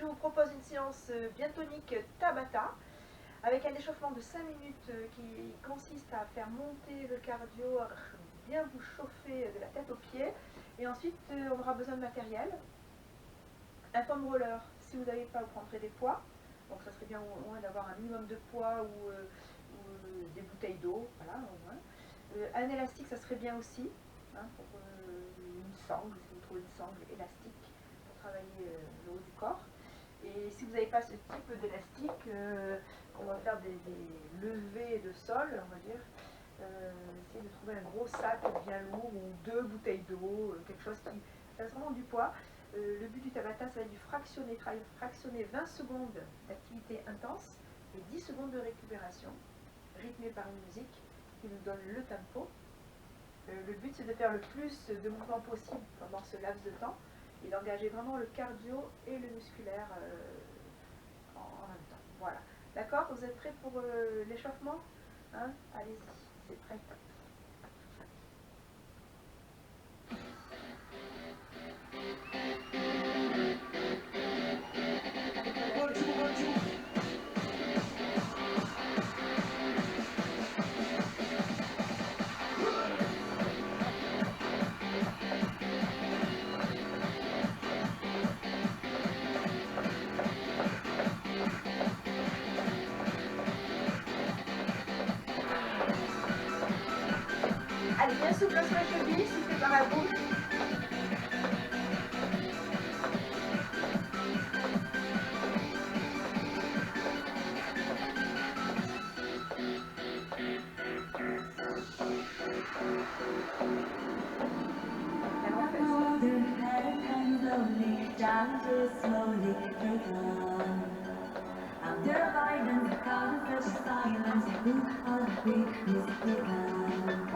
je vous propose une séance bien tonique Tabata avec un échauffement de 5 minutes qui consiste à faire monter le cardio, à bien vous chauffer de la tête aux pieds. Et ensuite, on aura besoin de matériel. Un foam roller, si vous n'avez pas, vous prendrez des poids. Donc ça serait bien au moins d'avoir un minimum de poids ou des bouteilles d'eau, voilà, au moins. Un élastique, ça serait bien aussi, hein, pour une sangle, si vous trouvez une sangle élastique pour travailler le haut du corps. Et si vous n'avez pas ce type d'élastique, on va faire des levées de sol, on va dire. Essayez de trouver un gros sac bien lourd ou 2 bouteilles d'eau, quelque chose qui fasse vraiment du poids. Le but du Tabata, ça va être du fractionner 20 secondes d'activité intense et 10 secondes de récupération, rythmée par une musique qui nous donne le tempo. Le but, c'est de faire le plus de mouvements possible pendant ce laps de temps et d'engager vraiment le cardio et le musculaire en même temps. Voilà. D'accord? Vous êtes prêts pour l'échauffement? Hein? Allez-y, c'est prêt. Allez, bien souple sur les chevilles, soufflez par la bouche.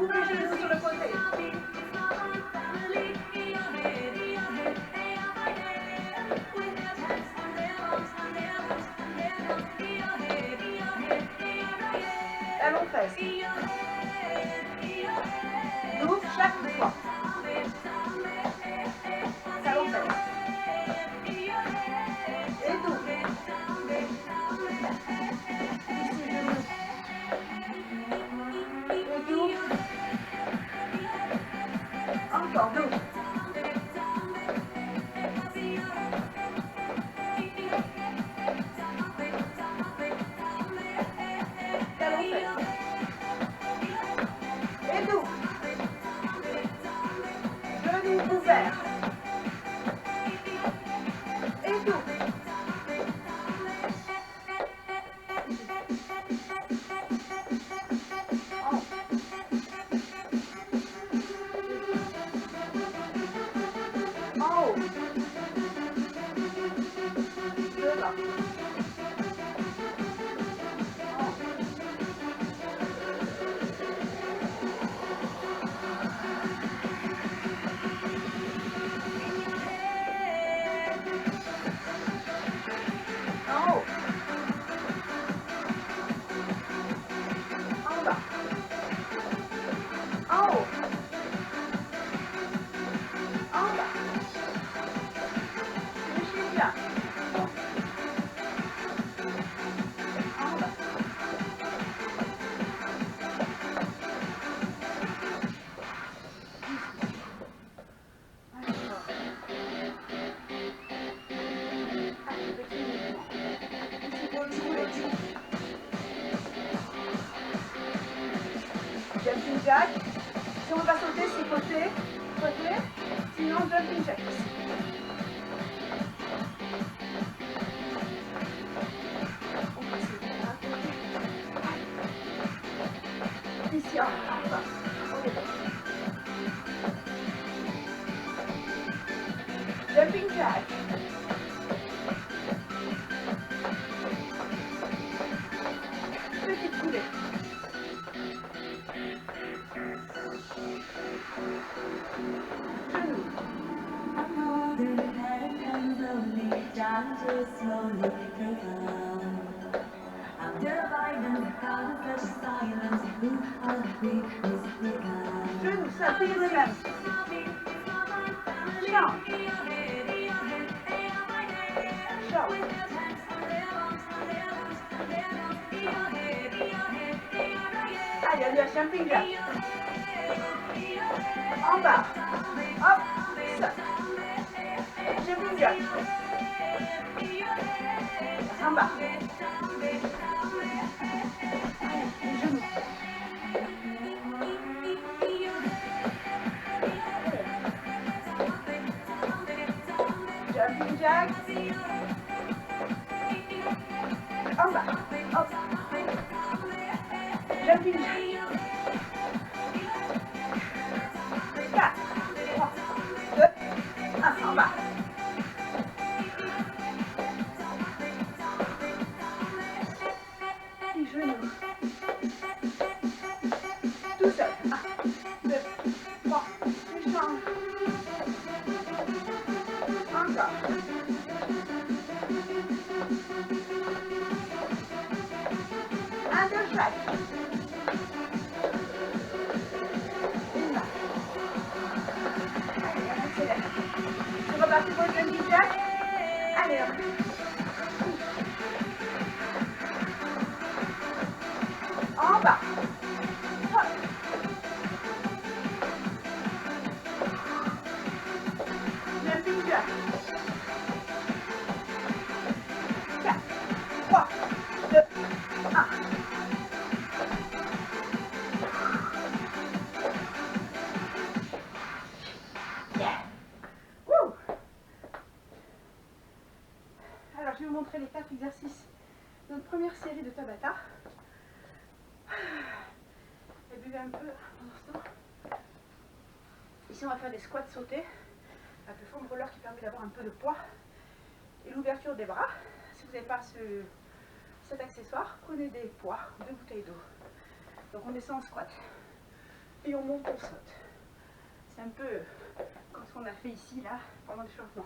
Ouvrez les genoux sur le côté. Talons fesses. Ouvre chaque fois. Talons fesses. Et dos. Ici, genoux. Et dos. Encore dos. Talons fesses. Et dos. Genoux ouverts. Et dos. En haut. Devant. En haut. En bas. En haut. En bas. Lâchez bien. En bas. Jumping jack. Si on va sauter, c'est côté, sinon jumping jack. Ici, en bas. Jumping jack. Petite coulée. Genoux, ça plie les mêmes. Chant. Chant. Allez, on y va, jumping jack. En bas. Hop, ça. Jumping jack. En bas. Allez, les genoux. Jumping jack. En bas. Hop. Jumping jack. 4, 3, 2, 1, en bas. Les genoux. Tout seul. 1, 2, 3, je change. Encore. Un de chaque. Une marche. Allez, on accélère. C'est reparti pour le jumping jack. Allez, hop. En bas. Hop. Jumping jack. 4, 3, 2, 1. Yeah. Woo. Alors, je vais vous montrer les 4 exercices de notre première série de Tabata. Et buvez un peu pendant ce temps. Ici, on va faire des squats sautés avec le foam roller qui permet d'avoir un peu de poids et l'ouverture des bras. Si vous n'avez pas cet accessoire, prenez des poids, 2 bouteilles d'eau. Donc on descend en squat et on monte, on saute. C'est un peu comme ce qu'on a fait ici, là, pendant l'échauffement.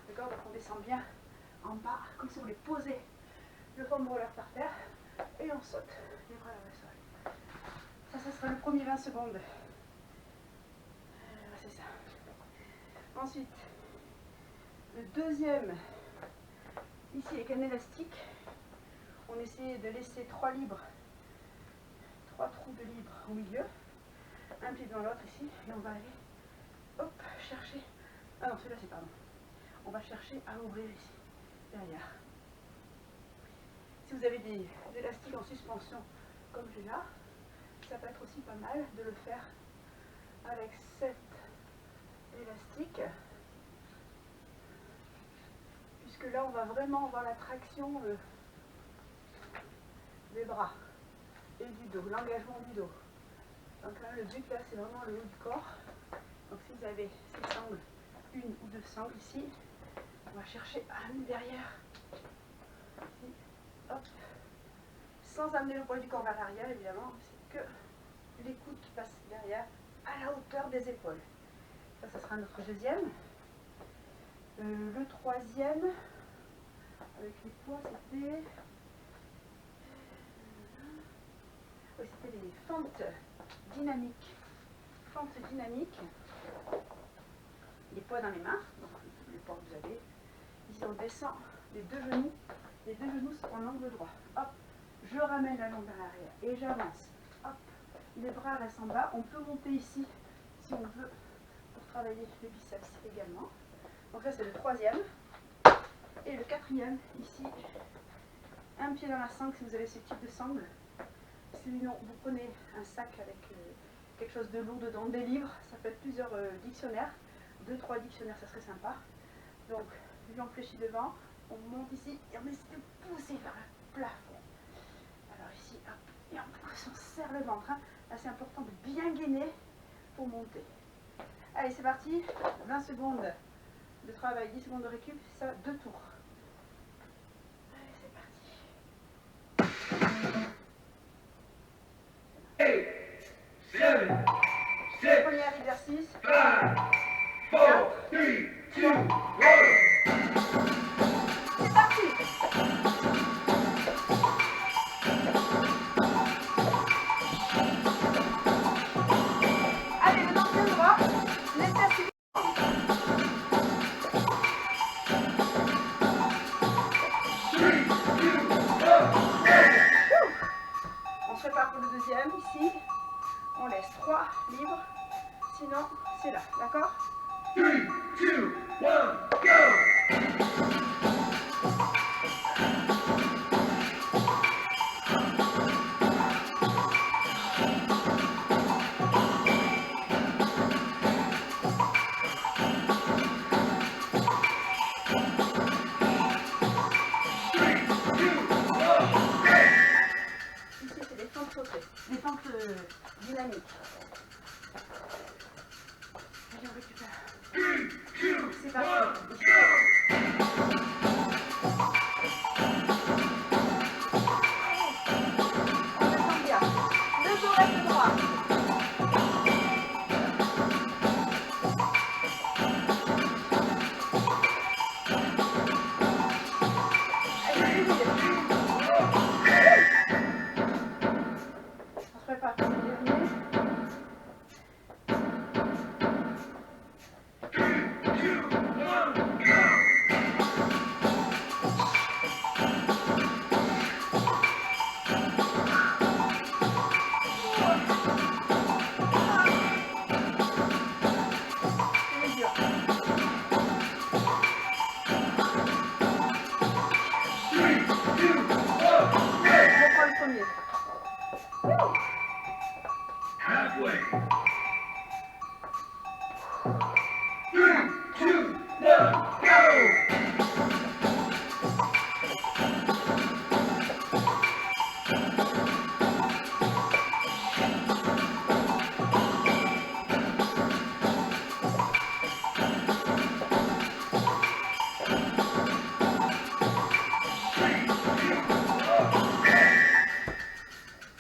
D'accord? Donc on descend bien en bas, comme si on voulait poser le foam roller par terre et on saute les bras vers le sol. Ça sera le premier 20 secondes. C'est ça. Ensuite, le deuxième, ici avec un élastique, on essaie de laisser 3 trous de libre au milieu, un pied dans l'autre ici, et on va aller, hop, chercher, ah non, celui-là c'est pardon, on va chercher à ouvrir ici, derrière. Si vous avez des élastiques en suspension comme j'ai là, ça peut être aussi pas mal de le faire avec cet élastique, puisque là on va vraiment avoir la traction des bras et du dos, l'engagement du dos. Donc là, le but là c'est vraiment le haut du corps. Donc si vous avez ces sangles, 1 ou 2 sangles ici, on va chercher à amener derrière, ici, hop, sans amener le poids du corps vers l'arrière évidemment, c'est que les coudes qui passent derrière à la hauteur des épaules. Ça sera notre deuxième. Le troisième, avec les poids, c'était les fentes dynamiques. Fentes dynamiques. Les poids dans les mains, donc les poids que vous avez. Ici on descend les deux genoux sont en angle droit. Hop, je ramène la langue vers l'arrière et j'avance. Hop, les bras restent en bas. On peut monter ici si on veut pour travailler les biceps également. Donc là c'est le troisième. Et le quatrième, ici, un pied dans la sangle si vous avez ce type de sangle. Sinon, vous prenez un sac avec quelque chose de lourd dedans, des livres, ça peut être plusieurs dictionnaires, 2-3 dictionnaires, ça serait sympa. Donc, on fléchit devant, on monte ici et on essaie de pousser vers le plafond. Alors ici, hop, et on pousse, on serre le ventre. Hein. Là, c'est important de bien gainer pour monter. Allez, c'est parti, 20 secondes de travail, 10 secondes de récup, ça, 2 tours. Allez, c'est parti. 8, 7, 6, Premier exercice. 5, 4, 3, 2, 1. C'est parti. Allez, le long pied droit, les fesses. ici, on laisse 3 libres, sinon c'est là, d'accord? 3, 2, 1, go! Ici, c'est des fentes sautées, des fentes dynamiques. Allez, on récupère. C'est parti. On descend bien. Le dos reste droit. Allez, on se prépare pour le dernier. C'est dur. Je prends le premier. Halfway. 3, 2, 1, go!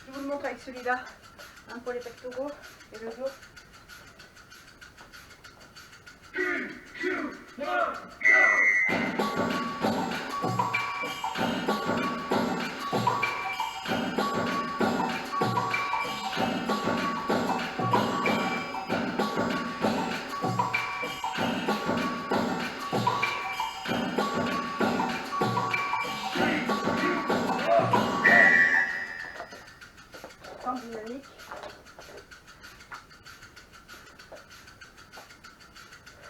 Je vous le montre avec celui-là. Un pour les pectoraux et le dos. 3, 2, 1, go! Forme dynamique.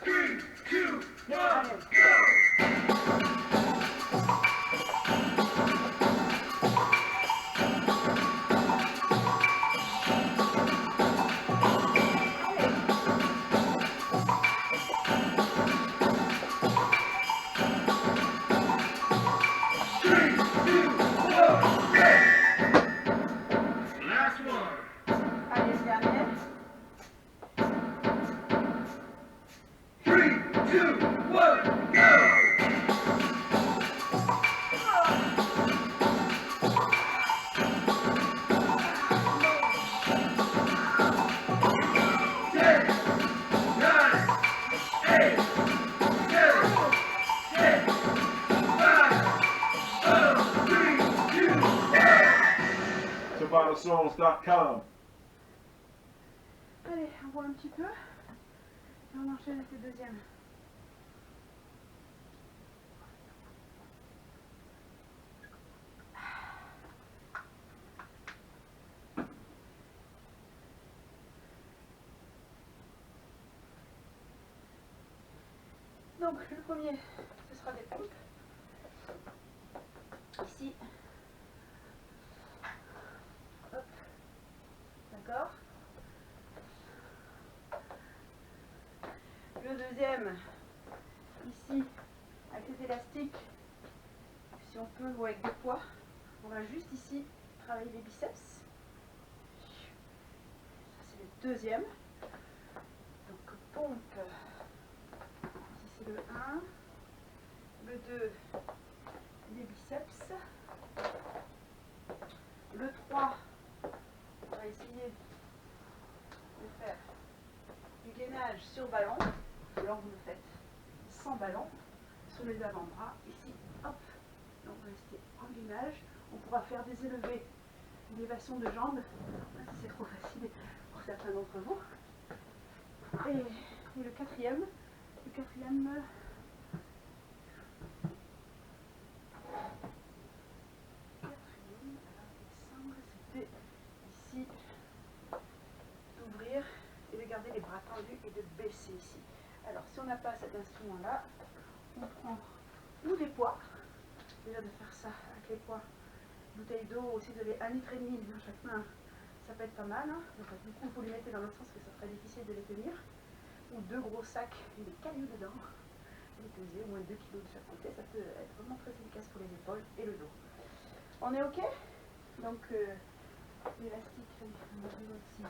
3, 2, 1, Allez. go! Last one. Allez, le dernier. 3, 2, 1, go! Ten, nine, 8, 7, 6, 5, 4, 3, 2, 1. SurvivalSongs.com. Allez, on voit un petit peu. Et on enchaîne avec le deuxième. Donc, le premier, ce sera des pompes. Ici. Hop. D'accord. Le deuxième, ici, avec les élastiques, si on peut, ou avec des poids, on va juste ici travailler les biceps. Ça, c'est le deuxième. Donc, pompe. Ici, c'est le 1. Le 2, les biceps. Le 3, on va essayer de faire du gainage sur ballon. Alors vous le faites sans ballon, sur les avant-bras, ici, hop. Donc on va rester en gainage. On pourra faire des élevés, une élévation de jambes, si c'est trop facile pour certains d'entre vous. Et le quatrième, alors Alexandre, c'était ici, si on n'a pas cet instrument-là, on prend ou des poids, déjà de faire ça avec les poids, bouteille d'eau aussi de 1,5 litre dans chaque main, ça peut être pas mal. Hein. Donc, du coup, vous les mettez dans l'autre sens parce que ça serait difficile de les tenir. Ou 2 gros sacs et des cailloux dedans, les peser, au moins 2 kg de chaque côté, ça peut être vraiment très efficace pour les épaules et le dos. On est ok? Donc, l'élastique, on va voir ici.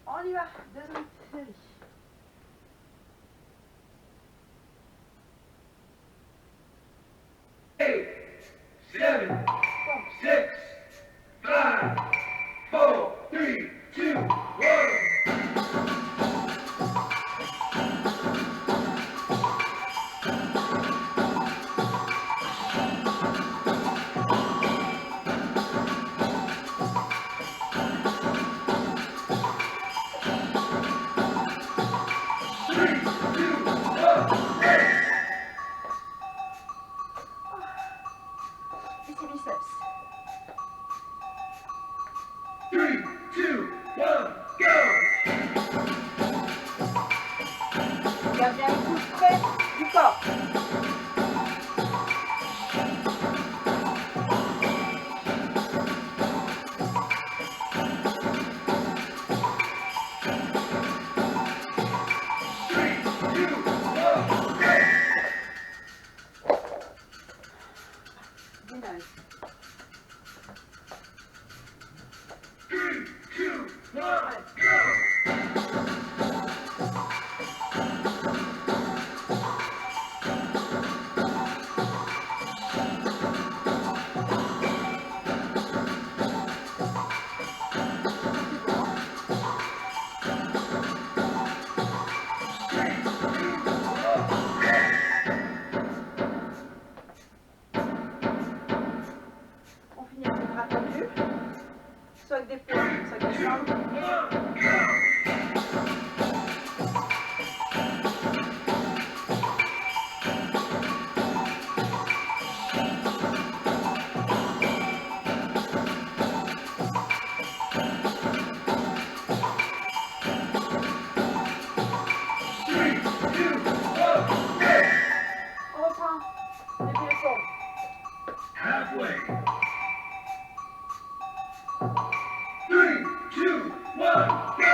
On y va, deuxième série. 8, 7, 6, 5, 4, 3, 2, 1. Ici biceps. 3, 2, 1, go! Garde bien les coudes près du corps. Bien. 3, 2, 1, Allez. go! On finit avec les bras tendus, soit avec des poids, soit avec des jambes. On reprend les pieds épaules. Halfway. 3, 2, 1, go!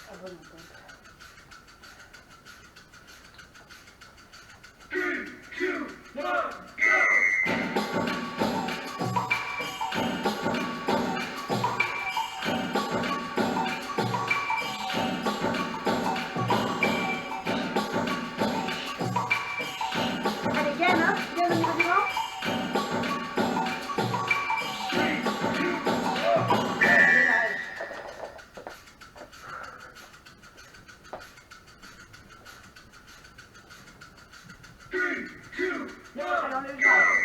Ah bon, donc. 3, 2, 1, go! Allez, gaine, hein? Gaine au niveau du ventre. 3, 2, 1, Gainage. Allez, on le jambes.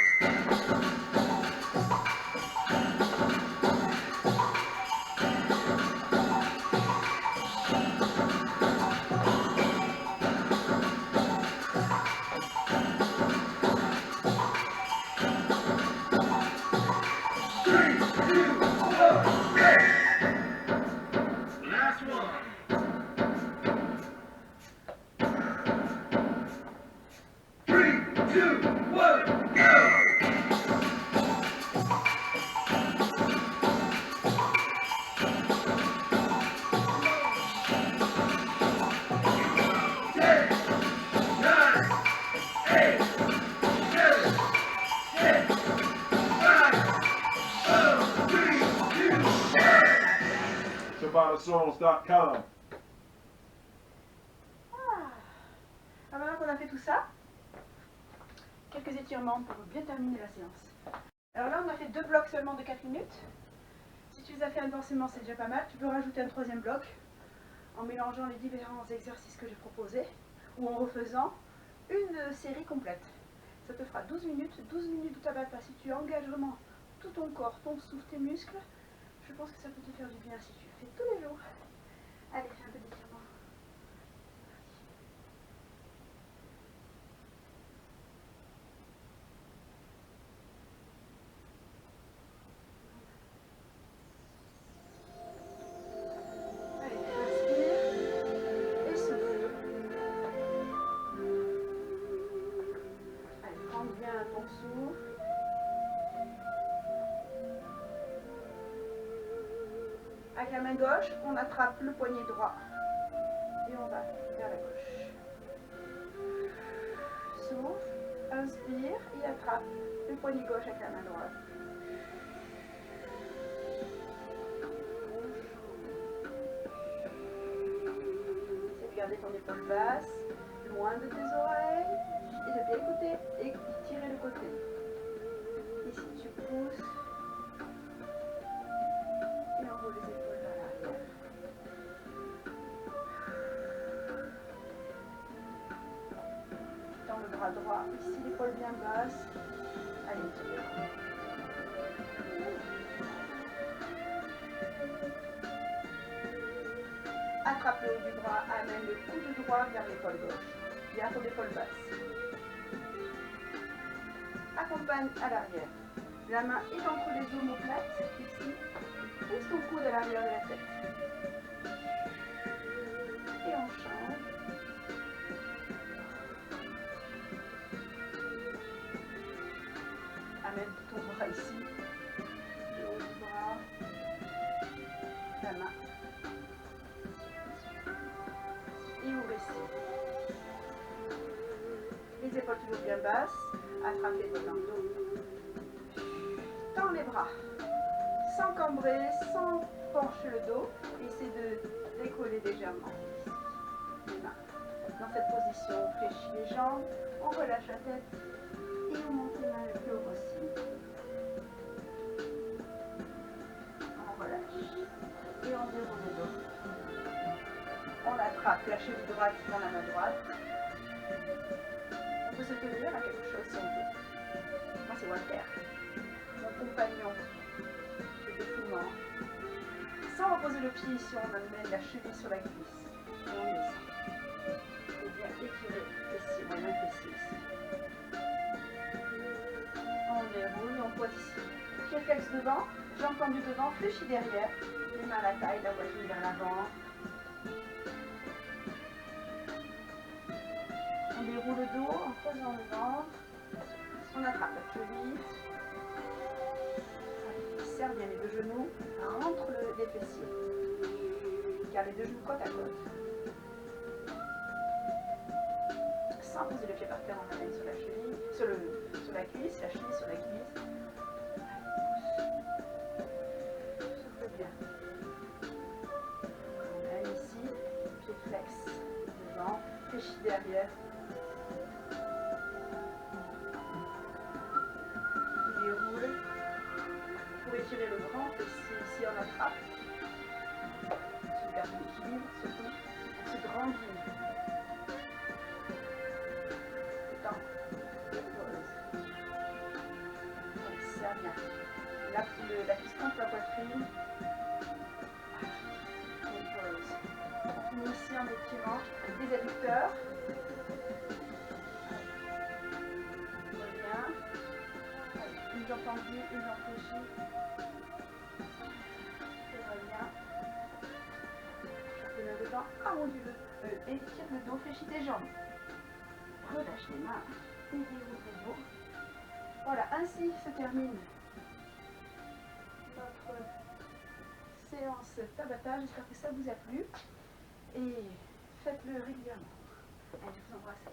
Last one. 3, 2, 1, go! Ten, 9, 8, 7, 6, 5, 4, 3, 2, 1. ShabanaSongs.com. Alors maintenant qu'on a fait tout ça, quelques étirements pour bien terminer la séance. Alors là, on a fait 2 blocs seulement de 4 minutes. Si tu les as fait intensément, c'est déjà pas mal. Tu peux rajouter un 3e bloc en mélangeant les différents exercices que j'ai proposés ou en refaisant une série complète. Ça te fera 12 minutes de Tabata. Si tu engages vraiment tout ton corps, ton souffle, tes muscles, je pense que ça peut te faire du bien si tu le fais tous les jours. Allez, fais un peu d'étirement. Allez, inspire et souffle. Allez, prends bien ton souffle. Avec la main gauche, on attrape le poignet droit et on va vers la gauche. Souffle, inspire et attrape le poignet gauche avec la main droite. Essaye de garder ton épaule basse, loin de tes oreilles, et de bien écouter et tirer le côté. Ici tu pousses et enroule les épaules vers l'arrière. Tends le bras droit, ici l'épaule bien basse. Allez, tire. Attrape le haut du bras, amène le coude droit vers l'épaule gauche. Garde ton épaule basse. Accompagne à l'arrière. La main est entre les omoplates, ici. Pousse ton coude à l'arrière de la tête. Et on change. Amène ton bras ici. Le haut du bras. La main. Et ouvre ici. Les épaules toujours bien basses. Attrape les doigts dans le dos. Tends les bras. Sans cambrer, sans pencher le dos. Essaie de décoller légèrement. Les mains. Dans cette position, on fléchit les jambes. On relâche la tête. Et on monte les mains le plus haut possible. On relâche. Et on déroule le dos. On attrape la cheville droite dans la main droite. On peut se tenir à quelque chose si on veut. Moi c'est Walter, mon compagnon de défoulement. Sans reposer le pied ici, on amène la cheville sur la cuisse. Et on descend. Et bien étirer fessier, moyen fessier ici. On déroule et on pointe ici. Pied flex devant, jambes tendues devant, fléchis derrière. Les mains à la taille, la poitrine vers l'avant. On déroule le dos en creusant le ventre. On attrape la cheville. Serre bien les deux genoux. Rentre les fessiers. Garde les deux genoux côte à côte. Sans poser le pied par terre, on amène sur la cheville, sur la cuisse, la cheville sur la cuisse. Souffle bien. On amène ici, pied flex devant, fléchis derrière. Déroule. Pour étirer le grand fessier, ici on attrape. Tu gardes l'équilibre, surtout on se grandit. Détends. Pose. On serre bien. La cuisse contre la poitrine. Et pose. On finit ici en étirant les adducteurs. Une jambe tendue, une jambe fléchie. Et reviens. Cherche le nez dedans. Arrondis étire le dos, fléchis tes jambes. Relâche les mains et déroule le dos. Voilà, ainsi se termine notre séance Tabata. J'espère que ça vous a plu. Et faites-le régulièrement. Allez, je vous embrasse.